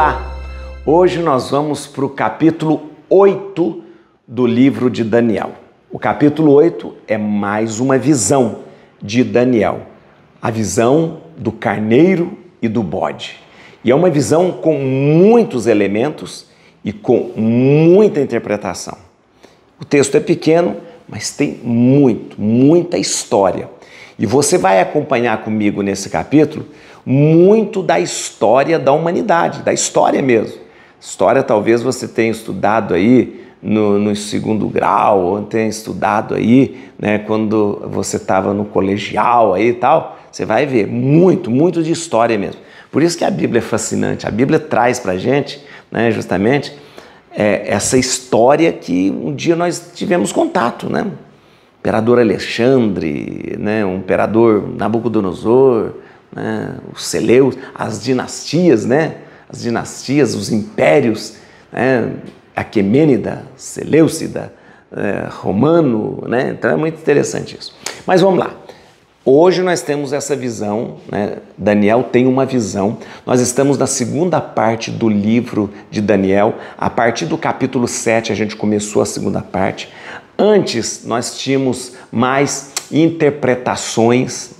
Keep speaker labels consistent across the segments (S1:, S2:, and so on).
S1: Olá! Hoje nós vamos para o capítulo 8 do livro de Daniel. O capítulo 8 é mais uma visão de Daniel, a visão do carneiro e do bode. E é uma visão com muitos elementos e com muita interpretação. O texto é pequeno, mas tem muita história. E você vai acompanhar comigo nesse capítulo muito da história da humanidade, da história mesmo. História talvez você tenha estudado aí no segundo grau, ou tenha estudado aí, né, quando você estava no colegial aí e tal. Você vai ver muito de história mesmo. Por isso que a Bíblia é fascinante. A Bíblia traz pra gente, né, justamente, essa história que um dia nós tivemos contato, né? Imperador Alexandre, né, o imperador Nabucodonosor, né, os Seleus, as dinastias, né, as dinastias, os impérios, né, Aquemênida, Seleucida, Romano, né, então é muito interessante isso. Mas vamos lá. Hoje nós temos essa visão, né? Daniel tem uma visão. Nós estamos na segunda parte do livro de Daniel. A partir do capítulo 7 a gente começou a segunda parte. Antes nós tínhamos mais interpretações,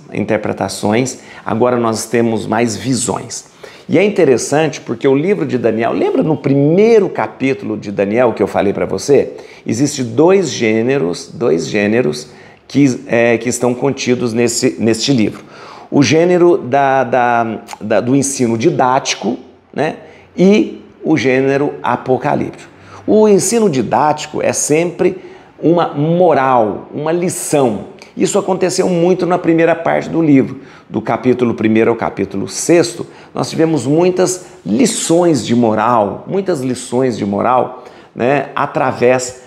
S1: agora nós temos mais visões. E é interessante porque o livro de Daniel, lembra no primeiro capítulo de Daniel que eu falei para você? Existem dois gêneros que estão contidos neste livro. O gênero do ensino didático, né? E o gênero apocalíptico. O ensino didático é sempre uma moral, uma lição. Isso aconteceu muito na primeira parte do livro. Do capítulo 1 ao capítulo 6, nós tivemos muitas lições de moral, né? Através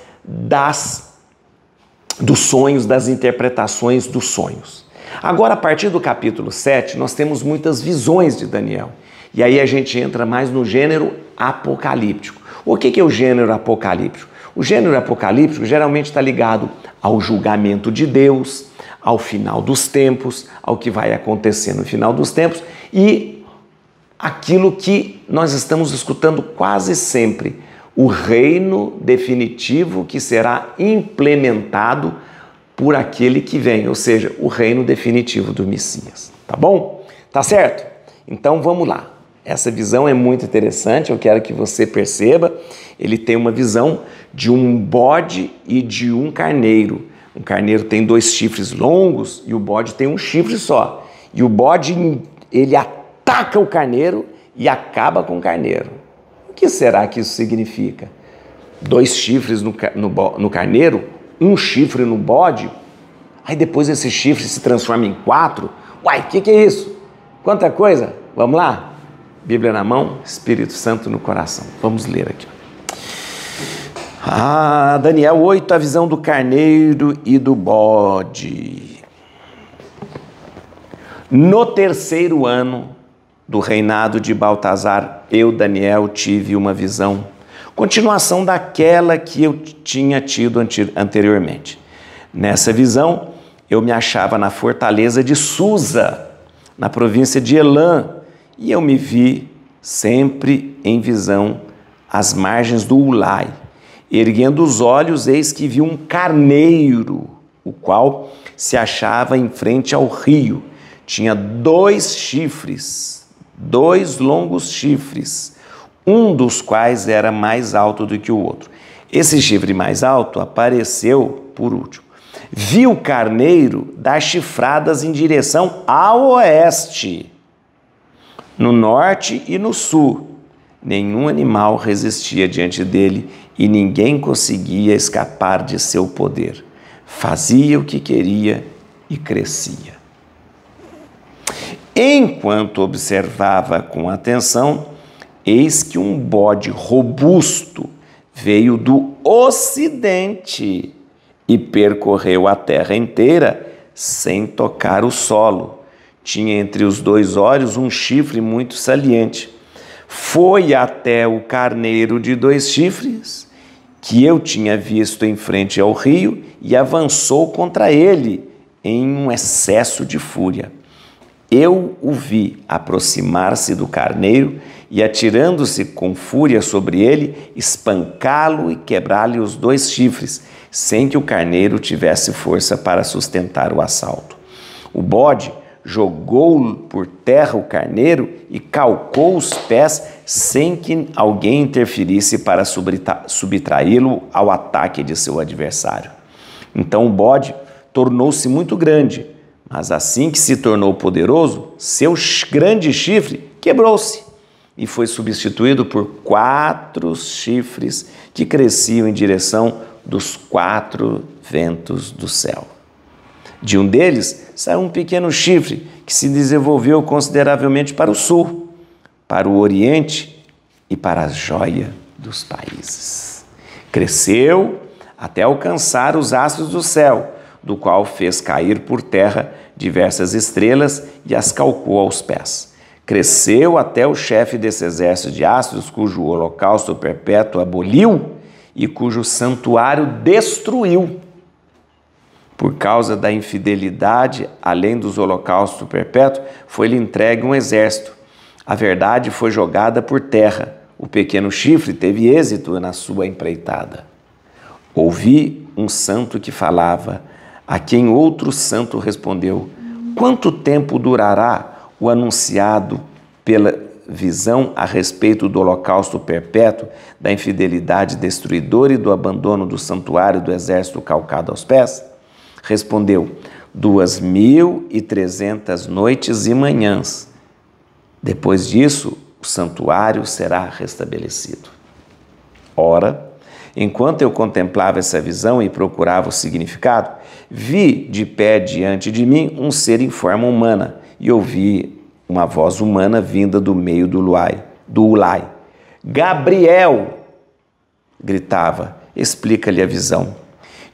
S1: dos sonhos, das interpretações dos sonhos. Agora, a partir do capítulo 7, nós temos muitas visões de Daniel. E aí a gente entra mais no gênero apocalíptico. O que é o gênero apocalíptico? O gênero apocalíptico geralmente está ligado ao julgamento de Deus, ao final dos tempos, ao que vai acontecer no final dos tempos e aquilo que nós estamos escutando quase sempre, o reino definitivo que será implementado por aquele que vem, ou seja, o reino definitivo do Messias. Tá bom? Tá certo? Então vamos lá. Essa visão é muito interessante, eu quero que você perceba. Ele tem uma visão de um bode e de um carneiro. Um carneiro tem 2 chifres longos e o bode tem um chifre só. E o bode, ele ataca o carneiro e acaba com o carneiro. O que será que isso significa? 2 chifres no carneiro, 1 chifre no bode, aí depois esse chifre se transforma em 4. Uai, o que é isso? Quanta coisa? Vamos lá? Bíblia na mão, Espírito Santo no coração. Vamos ler aqui. Daniel 8, a visão do carneiro e do bode. No 3º ano do reinado de Baltazar, eu, Daniel, tive uma visão, continuação daquela que eu tinha tido anteriormente. Nessa visão, eu me achava na fortaleza de Susa, na província de Elã, e eu me vi sempre em visão às margens do Ulai. Erguendo os olhos, eis que vi um carneiro, o qual se achava em frente ao rio. Tinha 2 chifres, 2 longos chifres, um dos quais era mais alto do que o outro. Esse chifre mais alto apareceu por último. Vi o carneiro dar chifradas em direção ao oeste, no norte e no sul. Nenhum animal resistia diante dele e ninguém conseguia escapar de seu poder. Fazia o que queria e crescia. Enquanto observava com atenção, eis que um bode robusto veio do ocidente e percorreu a terra inteira sem tocar o solo. Tinha entre os 2 olhos um chifre muito saliente. Foi até o carneiro de 2 chifres, que eu tinha visto em frente ao rio, e avançou contra ele em um excesso de fúria. Eu o vi aproximar-se do carneiro e, atirando-se com fúria sobre ele, espancá-lo e quebrar-lhe os 2 chifres, sem que o carneiro tivesse força para sustentar o assalto. O bode jogou por terra o carneiro e calcou os pés sem que alguém interferisse para subtraí-lo ao ataque de seu adversário. Então o bode tornou-se muito grande, mas assim que se tornou poderoso, seu grande chifre quebrou-se e foi substituído por 4 chifres que cresciam em direção dos 4 ventos do céu. De um deles saiu um pequeno chifre que se desenvolveu consideravelmente para o sul, para o oriente e para a joia dos países. Cresceu até alcançar os astros do céu, do qual fez cair por terra diversas estrelas e as calcou aos pés. Cresceu até o chefe desse exército de astros, cujo holocausto perpétuo aboliu e cujo santuário destruiu. Por causa da infidelidade, além dos holocaustos perpétuos, foi-lhe entregue um exército. A verdade foi jogada por terra. O pequeno chifre teve êxito na sua empreitada. Ouvi um santo que falava, a quem outro santo respondeu: quanto tempo durará o anunciado pela visão a respeito do holocausto perpétuo, da infidelidade destruidora e do abandono do santuário do exército calcado aos pés? Respondeu: 2.300 noites e manhãs. Depois disso, o santuário será restabelecido. Ora, enquanto eu contemplava essa visão e procurava o significado, vi de pé diante de mim um ser em forma humana e ouvi uma voz humana vinda do meio do Ulai. Gabriel! Gritava, explica-lhe a visão.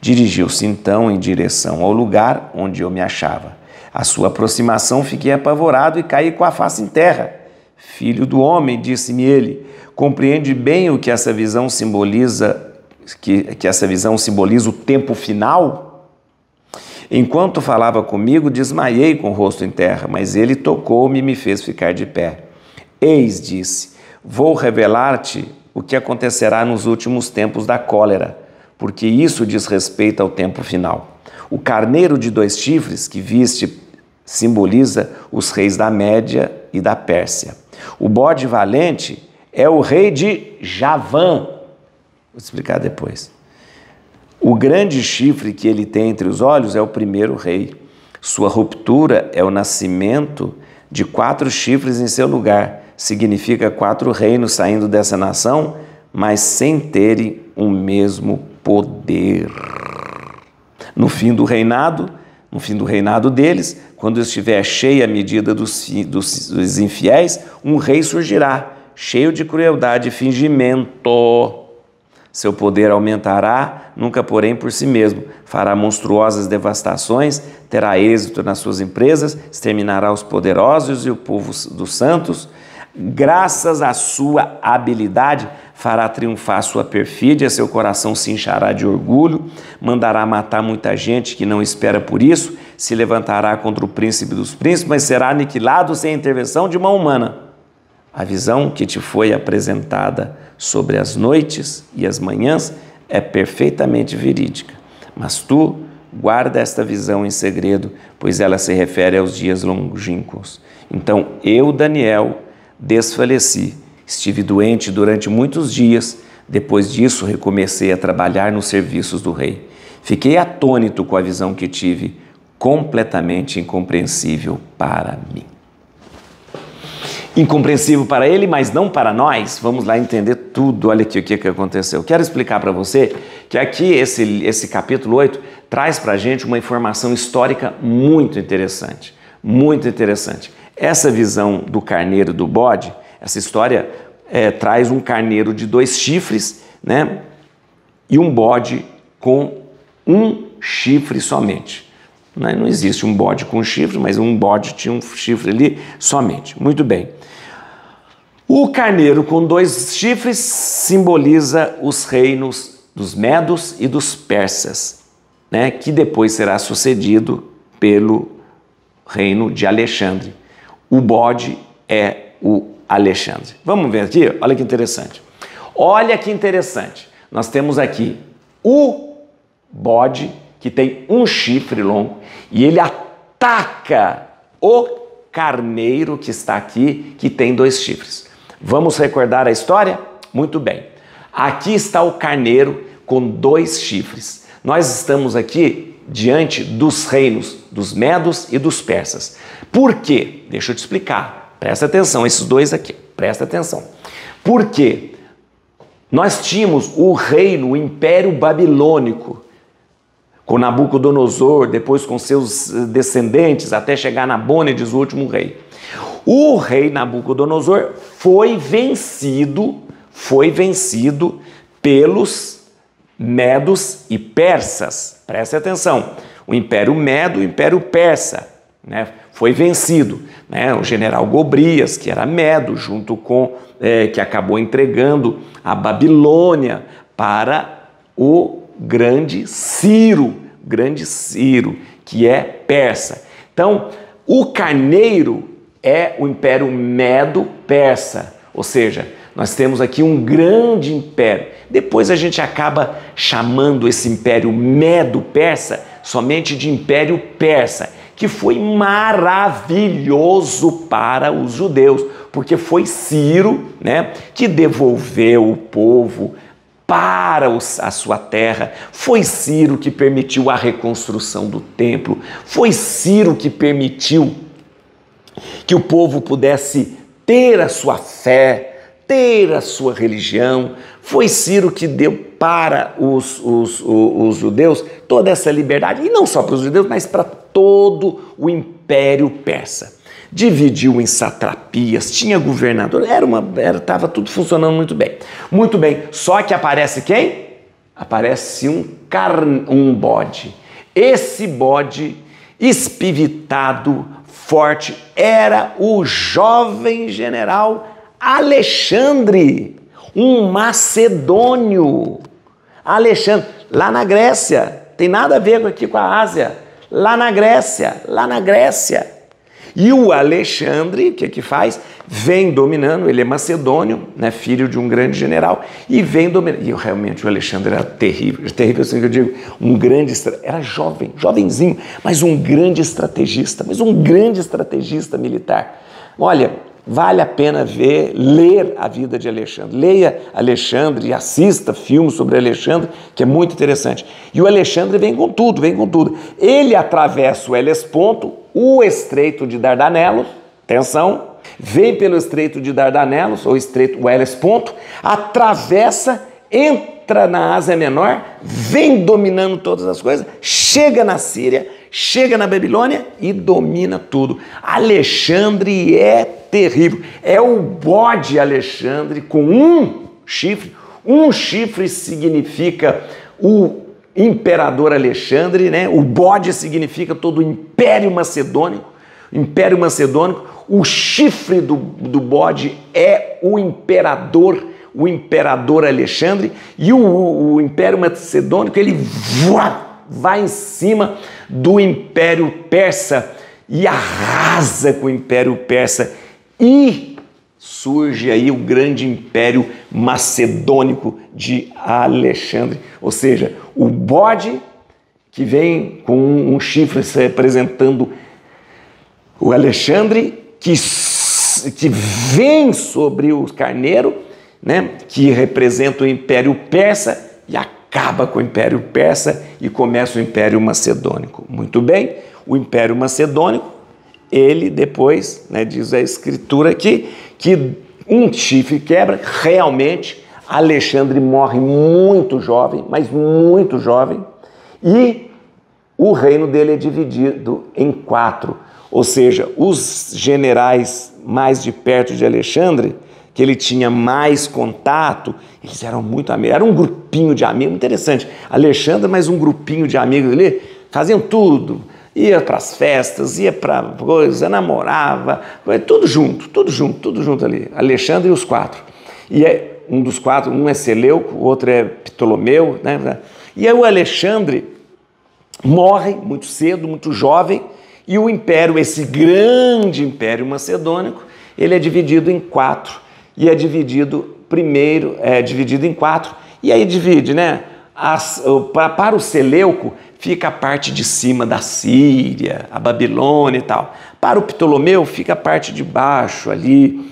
S1: Dirigiu-se então em direção ao lugar onde eu me achava. À sua aproximação fiquei apavorado e caí com a face em terra. Filho do homem, disse-me ele, compreende bem o que essa visão simboliza, que essa visão simboliza o tempo final? Enquanto falava comigo, desmaiei com o rosto em terra, mas ele tocou-me e me fez ficar de pé. Eis, disse, vou revelar-te o que acontecerá nos últimos tempos da cólera, porque isso diz respeito ao tempo final. O carneiro de 2 chifres que viste simboliza os reis da Média e da Pérsia. O bode valente é o rei de Javã. Vou explicar depois. O grande chifre que ele tem entre os olhos é o primeiro rei. Sua ruptura é o nascimento de 4 chifres em seu lugar. Significa 4 reinos saindo dessa nação, mas sem terem o mesmo poder. No fim do reinado deles, quando estiver cheia a medida dos infiéis, um rei surgirá, cheio de crueldade e fingimento. Seu poder aumentará, nunca porém por si mesmo. Fará monstruosas devastações, terá êxito nas suas empresas, exterminará os poderosos e o povo dos santos. Graças à sua habilidade, fará triunfar sua perfídia, seu coração se inchará de orgulho, mandará matar muita gente que não espera por isso, se levantará contra o príncipe dos príncipes, mas será aniquilado sem intervenção de mão humana. A visão que te foi apresentada sobre as noites e as manhãs é perfeitamente verídica, mas tu guarda esta visão em segredo, pois ela se refere aos dias longínquos. Então eu, Daniel, desfaleci, estive doente durante muitos dias, depois disso recomecei a trabalhar nos serviços do rei. Fiquei atônito com a visão que tive, completamente incompreensível para mim. Incompreensível para ele, mas não para nós. Vamos lá entender tudo. Olha aqui o que aconteceu. Quero explicar para você que aqui esse capítulo 8 traz para a gente uma informação histórica muito interessante. Muito interessante. Essa visão do carneiro do bode, essa história traz um carneiro de 2 chifres, né? E um bode com um chifre somente. Não existe um bode com chifre, mas um bode tinha um chifre ali somente. Muito bem. O carneiro com 2 chifres simboliza os reinos dos medos e dos persas, né? Que depois será sucedido pelo reino de Alexandre. O bode é o Alexandre. Vamos ver aqui? Olha que interessante. Olha que interessante. Nós temos aqui o bode, que tem um chifre longo, e ele ataca o carneiro que está aqui, que tem 2 chifres. Vamos recordar a história? Muito bem. Aqui está o carneiro com 2 chifres. Nós estamos aqui diante dos reinos dos medos e dos persas. Por quê? Deixa eu te explicar. Presta atenção, esses 2 aqui. Presta atenção. Por quê? Nós tínhamos o reino, o Império Babilônico, com Nabucodonosor, depois com seus descendentes, até chegar Nabônides, o último rei. O rei Nabucodonosor foi vencido pelos medos e persas. Preste atenção, o Império Medo e o Império Persa, né, foi vencido. Né, o general Gobrias, que era medo, junto com, que acabou entregando a Babilônia para o grande Ciro, que é persa. Então, o carneiro é o Império Medo-Persa, ou seja, nós temos aqui um grande império. Depois a gente acaba chamando esse Império Medo-Persa somente de Império Persa, que foi maravilhoso para os judeus, porque foi Ciro, né, que devolveu o povo para a sua terra, foi Ciro que permitiu a reconstrução do templo, foi Ciro que permitiu que o povo pudesse ter a sua fé, ter a sua religião, foi Ciro que deu para os judeus toda essa liberdade, e não só para os judeus, mas para todo o Império Persa. Dividiu em satrapias, tinha governador, estava tudo funcionando muito bem. Muito bem, só que aparece quem? Aparece um bode. Esse bode espivitado, forte, era o jovem general Alexandre, um macedônio. Alexandre, lá na Grécia, tem nada a ver aqui com a Ásia, lá na Grécia. E o Alexandre, o que faz? Vem dominando, ele é macedônio, né, filho de um grande general, e vem dominando. E realmente o Alexandre era terrível assim que eu digo, era jovenzinho, mas um grande estrategista militar. Olha, vale a pena ler a vida de Alexandre. Leia Alexandre e assista filmes sobre Alexandre, que é muito interessante. E o Alexandre vem com tudo. Ele atravessa o Helesponto, o Estreito de Dardanelos, atenção, vem pelo Estreito de Dardanelos, ou o Helesponto, atravessa, entra na Ásia Menor, vem dominando todas as coisas, chega na Síria, chega na Babilônia e domina tudo. Alexandre é terrível. É o bode Alexandre com um chifre. Um chifre significa o imperador Alexandre, né? O bode significa todo o Império Macedônico. O chifre do bode é o imperador Alexandre, e o Império Macedônico, ele vai em cima do Império Persa e arrasa com o Império Persa, e surge aí o grande Império Macedônico de Alexandre. Ou seja, o bode que vem com um chifre representando o Alexandre, que vem sobre o carneiro, né, que representa o Império Persa, e acaba com o Império Persa e começa o Império Macedônico. Muito bem, o Império Macedônico, ele depois, né, diz a Escritura aqui, que um chifre quebra. Realmente, Alexandre morre muito jovem, mas muito jovem, e o reino dele é dividido em 4. Ou seja, os generais mais de perto de Alexandre, que ele tinha mais contato, eles eram muito amigos, era um grupinho de amigos, interessante. Alexandre, mas um grupinho de amigos ali, faziam tudo, ia para as festas, ia para coisa, namorava, tudo junto ali. Alexandre e os 4. E um dos 4, um é Seleuco, o outro é Ptolomeu, né? E aí o Alexandre morre muito cedo, muito jovem, e o império, esse grande império macedônico, ele é dividido em quatro, e é dividido primeiro, dividido em quatro, e aí divide, né? Para o Seleuco fica a parte de cima da Síria, a Babilônia e tal. Para o Ptolomeu fica a parte de baixo ali,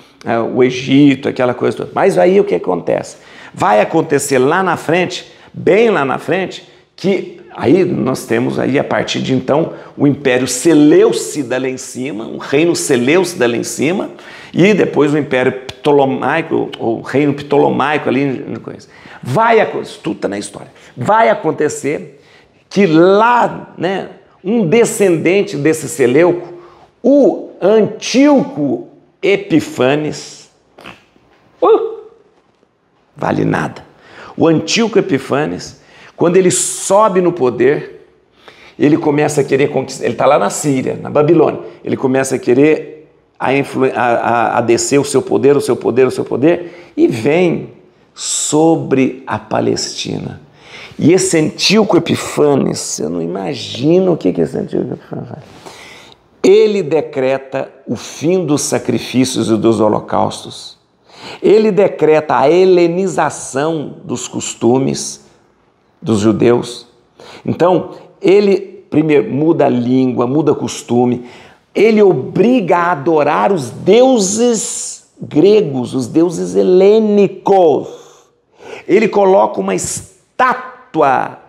S1: o Egito, aquela coisa toda. Mas aí o que acontece? Vai acontecer lá na frente, bem lá na frente, que aí nós temos aí a partir de então o Império Seleucida lá em cima, o Reino Seleucida lá em cima, e depois o Império Ptolomaico, o Reino Ptolomaico ali, vai acontecer, tudo está na história, vai acontecer que lá, né, um descendente desse Seleuco, o Antíoco Epifanes, vale nada, o Antíoco Epifanes, quando ele sobe no poder, ele começa a querer conquistar, ele está lá na Síria, na Babilônia, ele começa a querer a descer o seu poder, e vem sobre a Palestina. E esse Antíoco Epifanes, eu não imagino o que esse Antíoco Epifanes faz. Ele decreta o fim dos sacrifícios e dos holocaustos. Ele decreta a helenização dos costumes dos judeus. Então, ele primeiro muda a língua, muda costume, ele obriga a adorar os deuses gregos, os deuses helênicos. Ele coloca uma estátua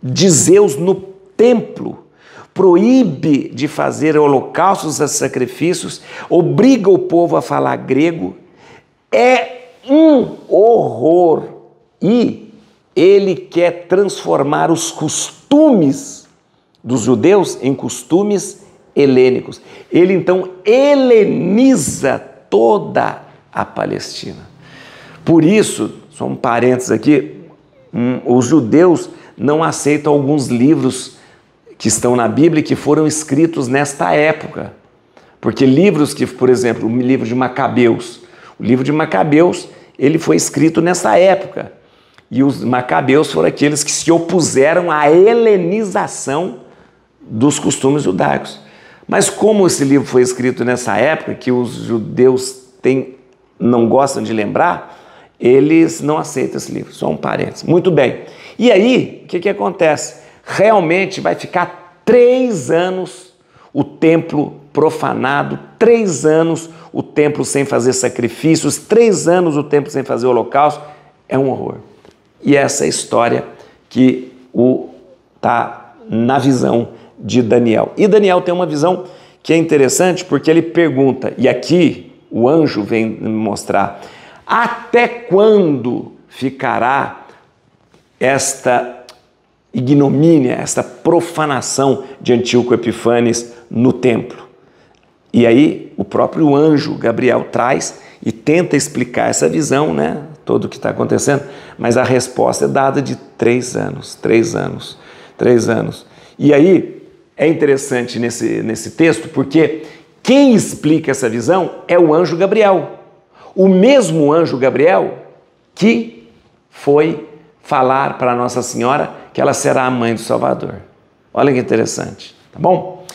S1: de Zeus no templo, proíbe de fazer holocaustos e sacrifícios, obriga o povo a falar grego. É um horror. E ele quer transformar os costumes dos judeus em costumes helênicos. Ele então heleniza toda a Palestina. Por isso, só um parênteses aqui, os judeus não aceitam alguns livros que estão na Bíblia e que foram escritos nesta época. Porque livros que, por exemplo, o livro de Macabeus, ele foi escrito nessa época. E os macabeus foram aqueles que se opuseram à helenização dos costumes judaicos. Mas como esse livro foi escrito nessa época, que os judeus não gostam de lembrar, eles não aceitam esse livro. Só um parênteses. Muito bem. E aí, o que acontece? Realmente vai ficar 3 anos o templo profanado, 3 anos o templo sem fazer sacrifícios, 3 anos o templo sem fazer holocausto. É um horror. E essa é a história que está na visão de Daniel. E Daniel tem uma visão que é interessante porque ele pergunta, e aqui o anjo vem me mostrar, até quando ficará esta ignomínia, esta profanação de Antíoco Epifanes no templo? E aí o próprio anjo Gabriel traz e tenta explicar essa visão, né? Todo o que está acontecendo, mas a resposta é dada de 3 anos, 3 anos, 3 anos. E aí é interessante nesse texto, porque quem explica essa visão é o anjo Gabriel, o mesmo anjo Gabriel que foi falar para Nossa Senhora que ela será a mãe do Salvador. Olha que interessante, tá bom?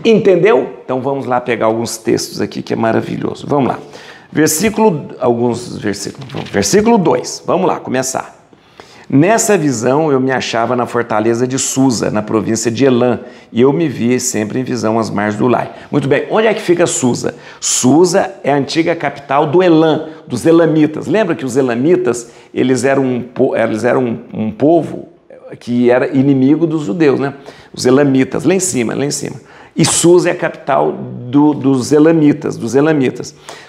S1: Entendeu? Então vamos lá pegar alguns textos aqui que é maravilhoso. Vamos lá. Versículo 2, vamos lá, começar. Nessa visão eu me achava na fortaleza de Susa, na província de Elã, e eu me via sempre em visão às margens do Ulai. Muito bem, onde é que fica Susa? Susa é a antiga capital do Elã, dos Elamitas. Lembra que os Elamitas, eles eram um povo que era inimigo dos judeus, né? Os Elamitas, lá em cima. E Susa é a capital dos Elamitas,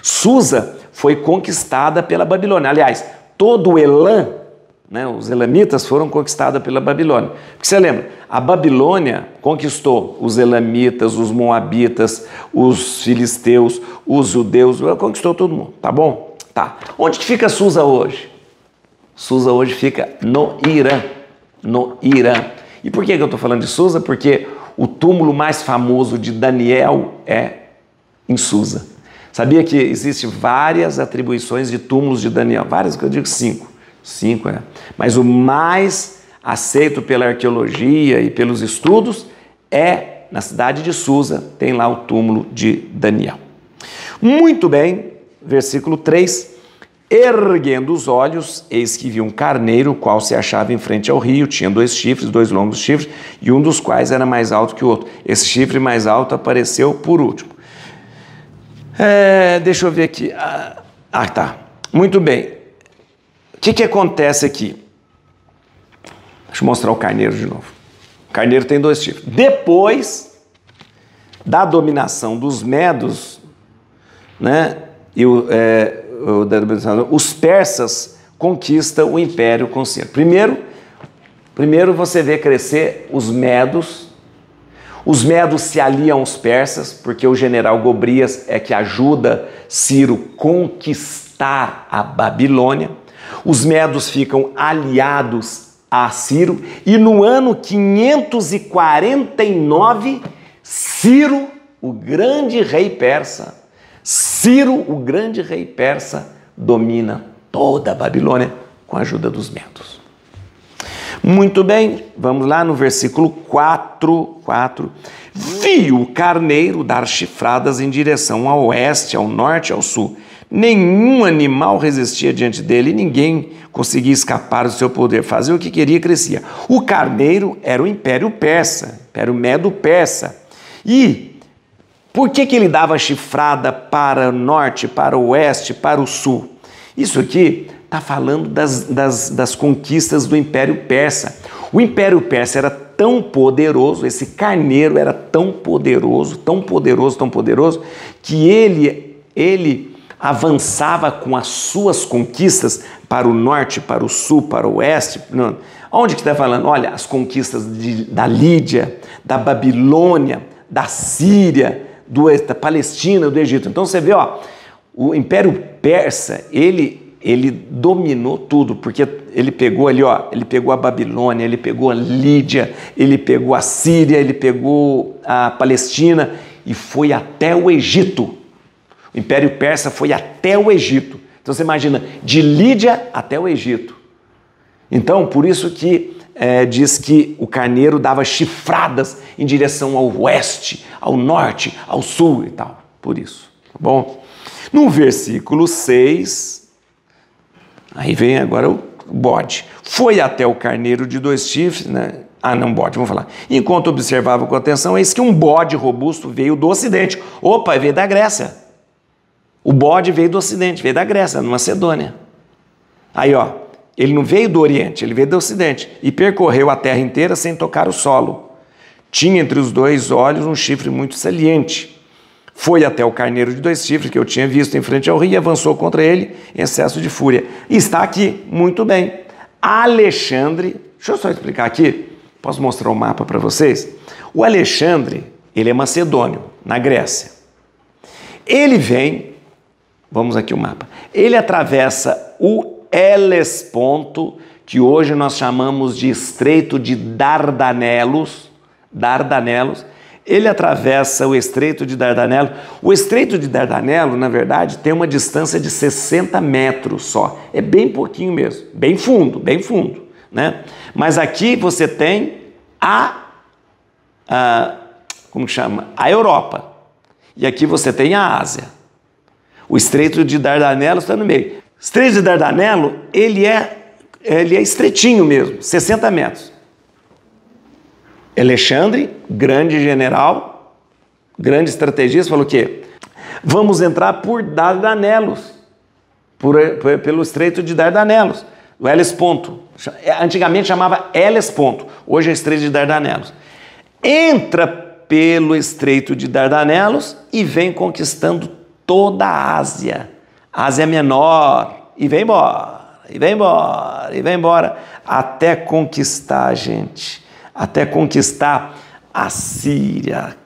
S1: Susa foi conquistada pela Babilônia. Aliás, todo o Elã, né, os Elamitas foram conquistados pela Babilônia. Porque você lembra, a Babilônia conquistou os Elamitas, os Moabitas, os Filisteus, os judeus, conquistou todo mundo, tá bom? Tá. Onde que fica Susa hoje? Susa hoje fica no Irã. E por que eu estou falando de Susa? Porque o túmulo mais famoso de Daniel é em Susa. Sabia que existem várias atribuições de túmulos de Daniel? Várias, que eu digo 5. 5, é. Mas o mais aceito pela arqueologia e pelos estudos é na cidade de Susa, tem lá o túmulo de Daniel. Muito bem, versículo 3. Erguendo os olhos, eis que viu um carneiro, o qual se achava em frente ao rio, tinha 2 chifres, 2 longos chifres, e um dos quais era mais alto que o outro. Esse chifre mais alto apareceu por último. Deixa eu ver aqui. Tá. Muito bem. O que acontece aqui? Deixa eu mostrar o carneiro de novo. O carneiro tem 2 chifres. Depois da dominação dos medos, né, os persas conquistam o império com Ciro. Primeiro você vê crescer os medos. Os medos se aliam aos persas, porque o general Gobrias é que ajuda Ciro conquistar a Babilônia. Os medos ficam aliados a Ciro, e no ano 549, Ciro, o grande rei persa, domina toda a Babilônia com a ajuda dos medos. Muito bem, vamos lá no versículo 4. Viu o carneiro dar chifradas em direção ao oeste, ao norte e ao sul. Nenhum animal resistia diante dele, ninguém conseguia escapar do seu poder. Fazia o que queria, crescia. O carneiro era o Império Persa, Império Medo-Persa. E por que ele dava chifrada para o norte, para o oeste, para o sul? Isso aqui está falando das conquistas do Império Persa. O Império Persa era tão poderoso, esse carneiro era tão poderoso, que ele avançava com as suas conquistas para o norte, para o sul, para o oeste. Onde que está falando? Olha, as conquistas da Lídia, da Babilônia, da Síria, da Palestina, do Egito. Então você vê, o Império Persa, ele dominou tudo, porque ele pegou ali, ele pegou a Babilônia, ele pegou a Lídia, ele pegou a Síria, ele pegou a Palestina e foi até o Egito. O Império Persa foi até o Egito. Então você imagina, de Lídia até o Egito. Então, por isso que diz que o carneiro dava chifradas em direção ao oeste, ao norte, ao sul e tal. Por isso, tá bom? No versículo 6, aí vem agora o bode. Foi até o carneiro de 2 chifres, né? Bode, vamos falar. Enquanto observava com atenção, eis que um bode robusto veio do ocidente. Opa, veio da Grécia. O bode veio do ocidente, veio da Grécia, na Macedônia. Aí, ele não veio do oriente, ele veio do ocidente. E percorreu a terra inteira sem tocar o solo. Tinha entre os 2 olhos um chifre muito saliente. Foi até o carneiro de 2 chifres que eu tinha visto em frente ao rio e avançou contra ele em excesso de fúria. E está aqui, muito bem. Alexandre, deixa eu só explicar aqui, posso mostrar o mapa para vocês? O Alexandre, ele é macedônio, na Grécia. Ele vem, vamos aqui o mapa, ele atravessa o Helesponto, que hoje nós chamamos de Estreito de Dardanelos, ele atravessa o Estreito de Dardanelo. O Estreito de Dardanelo, na verdade, tem uma distância de 60 metros só. É bem pouquinho mesmo, bem fundo, né? Mas aqui você tem como chama? A Europa. E aqui você tem a Ásia. O Estreito de Dardanelo está no meio. O Estreito de Dardanelo, ele é estreitinho mesmo, 60 metros. Alexandre, grande general, grande estrategista, falou o quê? Vamos entrar por Dardanelos, pelo Estreito de Dardanelos, o Helesponto. Antigamente chamava Helesponto, hoje é Estreito de Dardanelos. Entra pelo Estreito de Dardanelos e vem conquistando toda a Ásia Menor, e vem embora, até conquistar, gente. Até conquistar a Síria,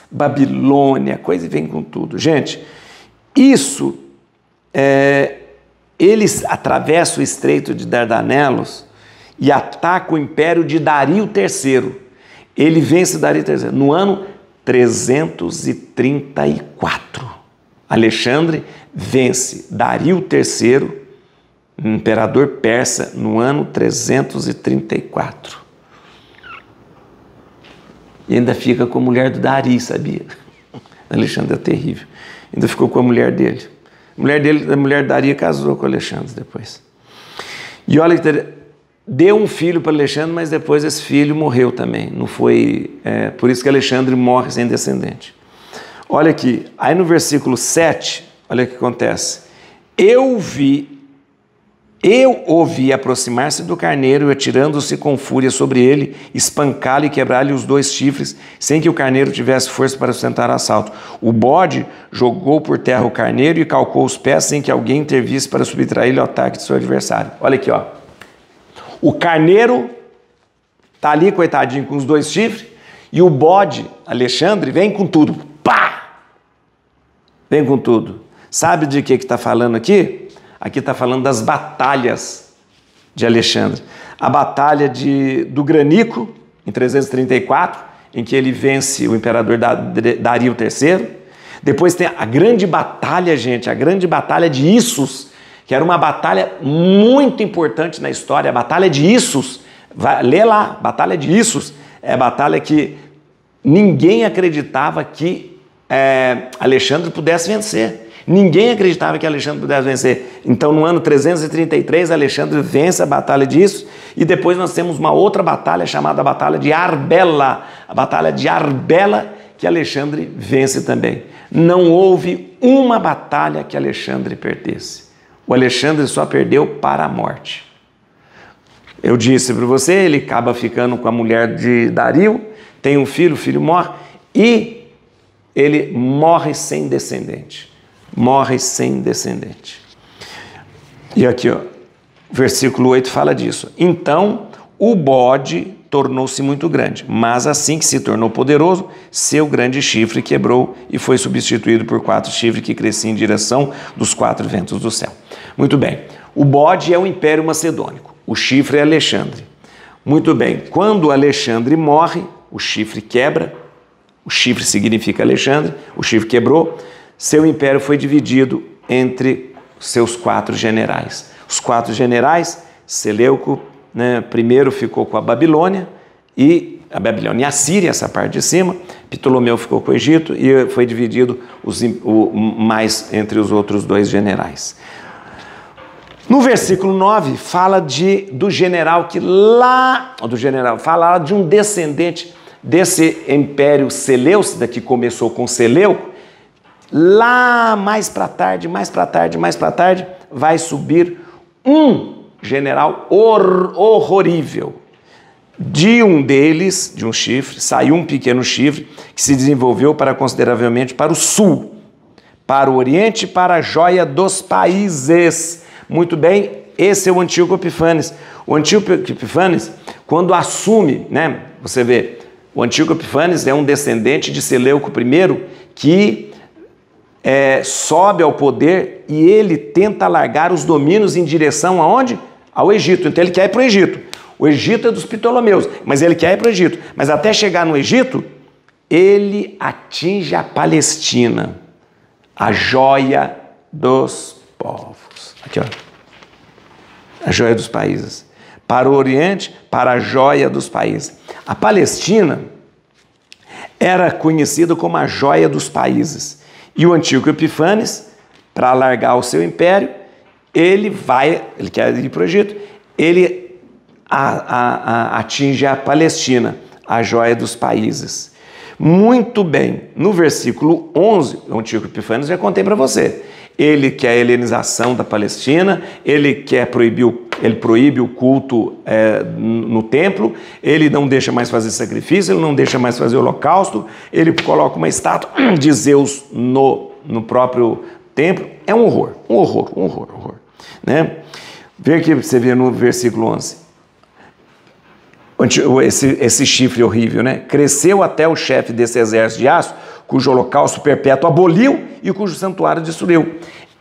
S1: Babilônia, coisa e vem com tudo. Gente, eles atravessam o Estreito de Dardanelos e atacam o Império de Dario III. Ele vence Dario III no ano 334. Alexandre vence Dario III, imperador persa, no ano 334. E ainda fica com a mulher do Dari, sabia? Alexandre é terrível. Ainda ficou com a mulher dele. A mulher Daria casou com Alexandre depois. E olha que deu um filho para Alexandre, mas depois esse filho morreu também. Não foi, por isso que Alexandre morre sem descendente. Olha aqui, aí no versículo 7, olha o que acontece. Eu ouvi aproximar-se do carneiro e, atirando-se com fúria sobre ele, espancá-lo e quebrar-lhe os 2 chifres, sem que o carneiro tivesse força para sustentar o assalto. O bode jogou por terra o carneiro e calcou os pés sem que alguém intervisse para subtrair-lhe o ataque de seu adversário. Olha aqui, ó. O carneiro está ali, coitadinho, com os 2 chifres, e o bode, Alexandre, vem com tudo. Pá! Vem com tudo. Sabe de que está falando aqui? Aqui está falando das batalhas de Alexandre. A batalha do Granico, em 334, em que ele vence o imperador Dario III. Depois tem a grande batalha, gente, a grande batalha de Issus, que era uma batalha muito importante na história. A batalha de Issus, lê lá, batalha de Issus, é a batalha que ninguém acreditava que Alexandre pudesse vencer. Ninguém acreditava que Alexandre pudesse vencer. Então, no ano 333, Alexandre vence a batalha disso, e depois nós temos uma outra batalha chamada Batalha de Arbela. A Batalha de Arbela, que Alexandre vence também. Não houve uma batalha que Alexandre perdesse. O Alexandre só perdeu para a morte. Eu disse para você, ele acaba ficando com a mulher de Dario, tem um filho, o filho morre, e ele morre sem descendente. Morre sem descendente. E aqui, ó, versículo 8 fala disso. Então, o bode tornou-se muito grande, mas assim que se tornou poderoso, seu grande chifre quebrou e foi substituído por 4 chifres que cresciam em direção dos 4 ventos do céu. Muito bem. O bode é o Império Macedônico. O chifre é Alexandre. Muito bem. Quando Alexandre morre, o chifre quebra. O chifre significa Alexandre. O chifre quebrou. Seu império foi dividido entre seus 4 generais. Os 4 generais, Seleuco, primeiro ficou com a Babilônia e a Síria, essa parte de cima. Ptolomeu ficou com o Egito e foi dividido mais entre os outros 2 generais. No versículo 9, fala do general fala de um descendente desse império Seleucida, que começou com Seleuco. Lá mais para tarde, vai subir um general horrorível. De um deles, de um chifre, saiu um pequeno chifre que se desenvolveu consideravelmente para o sul, para o oriente e para a joia dos países. Muito bem, esse é o Antíoco Epifanes. O Antíoco Epifanes, quando assume, você vê, o Antíoco Epifanes é um descendente de Seleuco I que sobe ao poder e ele tenta largar os domínios em direção aonde? Ao Egito. Então ele quer ir para o Egito. O Egito é dos Ptolomeus, mas ele quer ir para o Egito. Mas até chegar no Egito, ele atinge a Palestina, a joia dos povos. Aqui, ó. A joia dos países. Para o Oriente, para a joia dos países. A Palestina era conhecida como a joia dos países. E o Antíoco Epifanes, para alargar o seu império, ele quer ir para o Egito, ele atinge a Palestina, a joia dos países. Muito bem, no versículo 11, o Antíoco Epifanes, já contei para você, ele quer a helenização da Palestina, ele proíbe o culto no templo, ele não deixa mais fazer sacrifício, ele não deixa mais fazer holocausto, ele coloca uma estátua de Zeus no próprio templo. É um horror. Né? Vê aqui, você vê no versículo 11. Esse chifre horrível, né? Cresceu até o chefe desse exército de aço, cujo holocausto perpétuo aboliu e cujo santuário destruiu.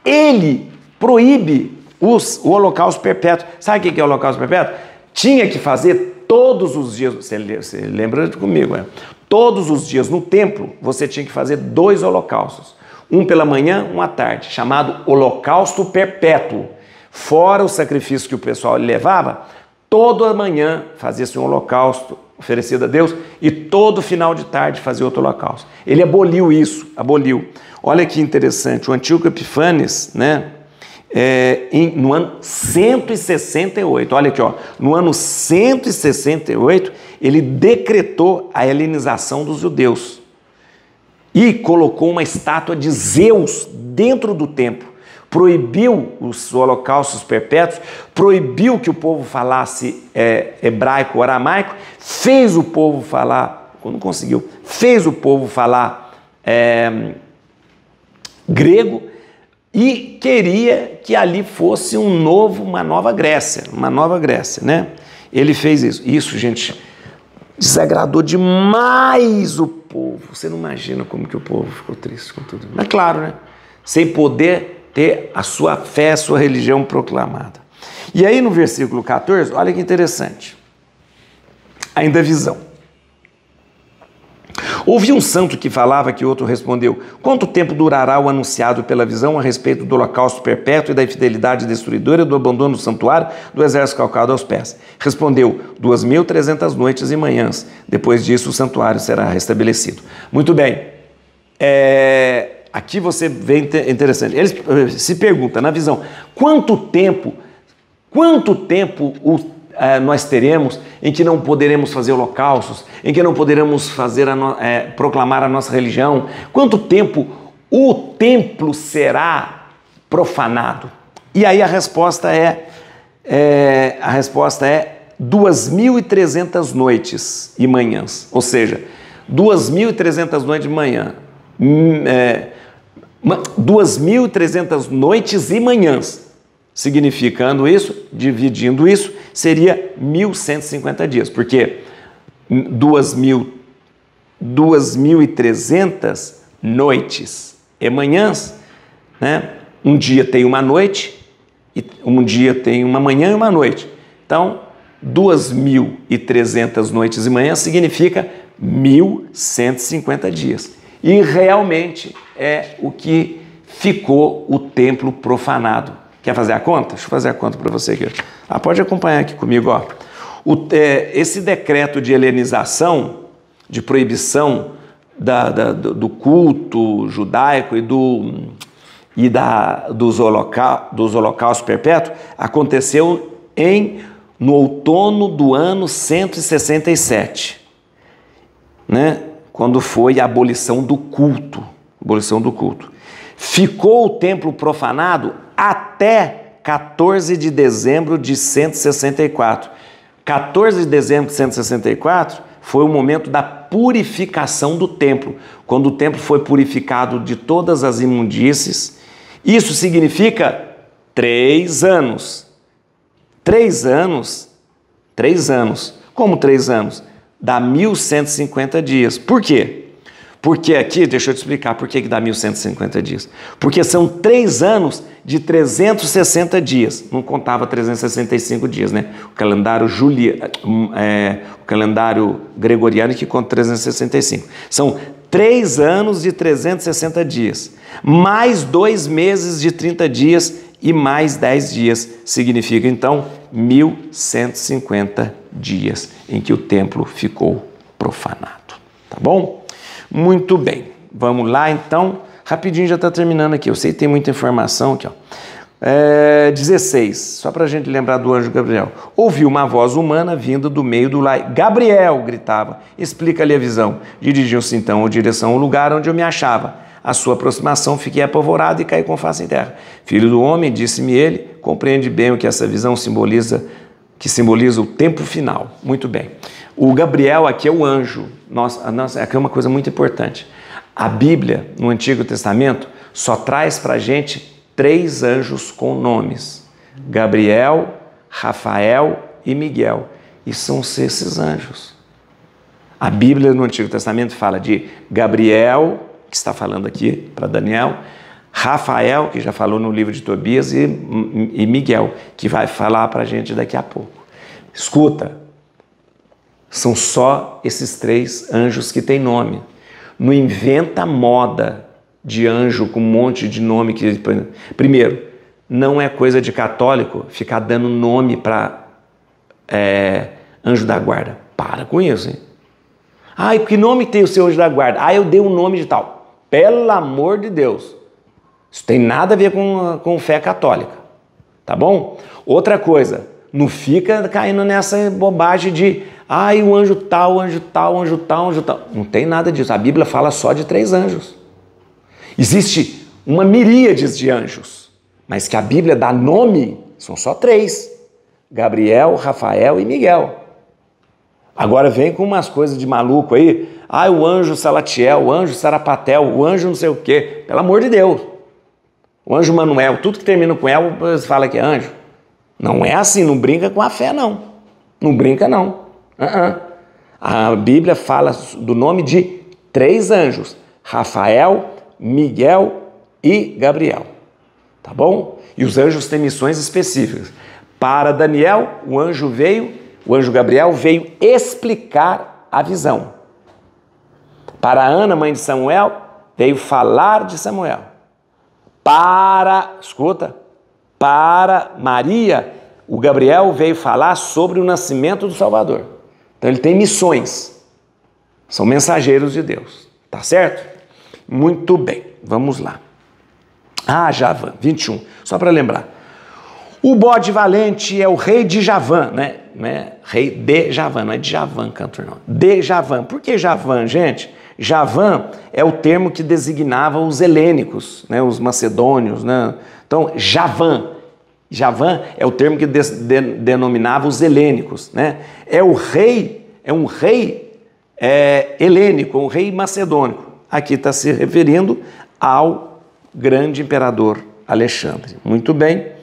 S1: Ele proíbe o holocausto perpétuo. Sabe o que é o holocausto perpétuo? Tinha que fazer todos os dias, você lembra comigo, né? Todos os dias no templo você tinha que fazer 2 holocaustos. Um pela manhã, um à tarde, chamado holocausto perpétuo. Fora o sacrifício que o pessoal levava, toda manhã fazia-se um holocausto oferecido a Deus, e todo final de tarde fazia outro holocausto. Ele aboliu isso, aboliu. Olha que interessante, o Antíoco Epífanes, né, no ano 168, olha aqui, ó, no ano 168, ele decretou a helenização dos judeus e colocou uma estátua de Zeus dentro do templo. Proibiu os holocaustos perpétuos, proibiu que o povo falasse hebraico ou aramaico, fez o povo falar, não conseguiu, fez o povo falar grego e queria que ali fosse uma nova Grécia, né? Ele fez isso. Isso, gente, desagradou demais o povo. Você não imagina como que o povo ficou triste com tudo. Mas claro, né? Sem poder ter a sua fé, a sua religião proclamada. E aí no versículo 14, olha que interessante. Ainda a visão. Ouvi um santo que falava que outro respondeu: quanto tempo durará o anunciado pela visão a respeito do holocausto perpétuo e da infidelidade destruidora, do abandono do santuário, do exército calcado aos pés? Respondeu: 2.300 noites e manhãs. Depois disso o santuário será restabelecido. Muito bem. Aqui você vê interessante. Ele se pergunta na visão: quanto tempo nós teremos em que não poderemos fazer holocaustos, em que não poderemos proclamar a nossa religião? Quanto tempo o templo será profanado? E aí a resposta é 2.300 noites e manhãs, ou seja, 2.300 noites de manhã, 2.300 noites e manhãs. Significando isso, dividindo isso, seria 1.150 dias, porque 2.300 noites e manhãs, né? Um dia tem uma noite, um dia tem uma manhã e uma noite. Então, 2.300 noites e manhãs significa 1.150 dias. E realmente é o que ficou o templo profanado. Quer fazer a conta? Deixa eu fazer a conta para você aqui. Pode acompanhar aqui comigo. Ó. Esse decreto de helenização, de proibição do culto judaico dos holocaustos perpétuos, aconteceu no outono do ano 167, né? Quando foi a abolição do culto. Ficou o templo profanado até 14 de dezembro de 164. 14 de dezembro de 164 foi o momento da purificação do templo, quando o templo foi purificado de todas as imundícies. Isso significa 3 anos. 3 anos. 3 anos. Como 3 anos? Dá 1.150 dias. Por quê? Porque aqui, deixa eu te explicar por que dá 1.150 dias. Porque são 3 anos de 360 dias. Não contava 365 dias, né? O calendário o calendário gregoriano que conta 365. São 3 anos de 360 dias. Mais 2 meses de 30 dias e mais 10 dias. Significa, então, 1.150 dias em que o templo ficou profanado. Tá bom? Muito bem, vamos lá então, rapidinho já está terminando aqui, eu sei que tem muita informação aqui, ó. 16, só para a gente lembrar do anjo Gabriel. Ouviu uma voz humana vindo do meio do lago. Gabriel, gritava, explica-lhe a visão. Dirigiu-se então em direção ao lugar onde eu me achava. À sua aproximação fiquei apavorado e caí com face em terra. Filho do homem, disse-me ele, compreende bem o que essa visão simboliza, que simboliza o tempo final. Muito bem. O Gabriel aqui é o anjo. Aqui é uma coisa muito importante. A Bíblia, no Antigo Testamento, só traz para a gente 3 anjos com nomes. Gabriel, Rafael e Miguel. E são esses anjos. A Bíblia, no Antigo Testamento, fala de Gabriel, que está falando aqui para Daniel, Rafael, que já falou no livro de Tobias, e Miguel, que vai falar para a gente daqui a pouco. Escuta. São só esses 3 anjos que têm nome. Não inventa moda de anjo com um monte de nome. Primeiro, não é coisa de católico ficar dando nome para anjo da guarda. Para com isso, hein? Ai, que nome tem o seu anjo da guarda? Ah, eu dei um nome de tal. Pelo amor de Deus. Isso tem nada a ver com fé católica. Tá bom? Outra coisa, não fica caindo nessa bobagem de ai, o anjo tal, anjo tal, anjo tal, anjo tal. Não tem nada disso. A Bíblia fala só de 3 anjos. Existe uma miríade de anjos, mas que a Bíblia dá nome, são só 3. Gabriel, Rafael e Miguel. Agora vem com umas coisas de maluco aí. Ah, o anjo Salatiel, o anjo Sarapatel, o anjo não sei o quê. Pelo amor de Deus. O anjo Manuel, tudo que termina com El, você fala que é anjo. Não é assim, não brinca com a fé, não. Não brinca, não. A Bíblia fala do nome de 3 anjos. Rafael, Miguel e Gabriel. Tá bom? E os anjos têm missões específicas. Para Daniel, o anjo Gabriel veio explicar a visão. Para Ana, mãe de Samuel, veio falar de Samuel. Para Maria, o Gabriel veio falar sobre o nascimento do Salvador. Então ele tem missões. São mensageiros de Deus. Tá certo? Muito bem. Vamos lá. Javã, 21. Só para lembrar. O bode valente é o rei de Javã, né? Rei de Javã, não é de Javã, cantor, não. De Javã. Por que Javã, gente? Javã é o termo que designava os helênicos, né? Os macedônios, né? Então, Javã é o termo que denominava os helênicos, né? É um rei helênico, um rei macedônico. Aqui está se referindo ao grande imperador Alexandre. Muito bem.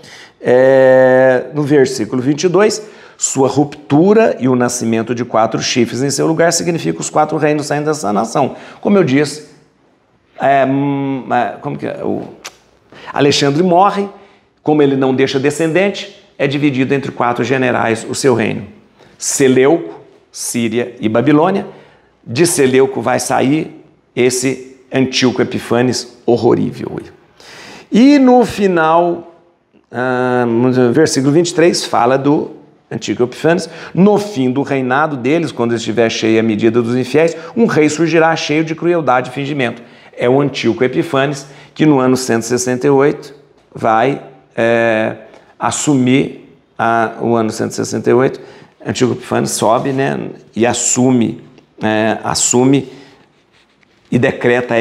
S1: No versículo 22, sua ruptura e o nascimento de 4 chifres em seu lugar significa os 4 reinos saindo dessa nação. Como eu disse, Alexandre morre, como ele não deixa descendente, é dividido entre 4 generais o seu reino. Seleuco, Síria e Babilônia. De Seleuco vai sair esse Antíoco Epifanes horrorível. E no final, versículo 23, fala do Antíoco Epifanes. No fim do reinado deles, quando estiver cheia a medida dos infiéis, um rei surgirá cheio de crueldade e fingimento. É o Antíoco Epifanes que no ano 168 vai assumir o ano 168. Antíoco Epifanes sobe, né, e assume e decreta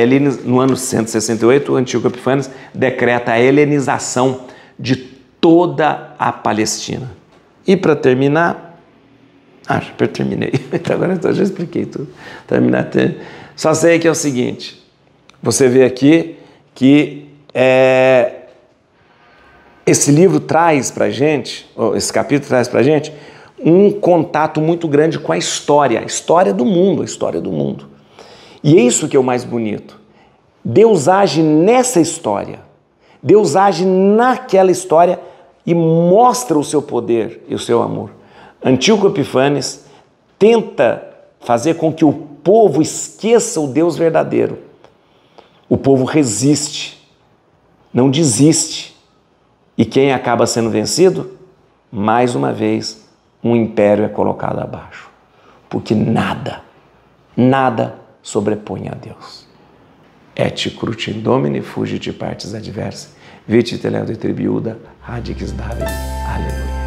S1: no ano 168, o Antíoco Epifanes decreta a helenização de toda a Palestina. E para terminar, já terminei, agora já expliquei tudo. Só sei que é o seguinte, você vê aqui que esse livro traz para a gente, esse capítulo traz para a gente, um contato muito grande com a história do mundo, E é isso que é o mais bonito. Deus age nessa história. Deus age naquela história e mostra o seu poder e o seu amor. Antíoco Epifanes tenta fazer com que o povo esqueça o Deus verdadeiro. O povo resiste, não desiste. E quem acaba sendo vencido? Mais uma vez, um império é colocado abaixo. Porque nada sobrepõe a Deus. Et crutim Domini fugit partis adversae, vite teleo de tribiuda, radix David. Aleluia.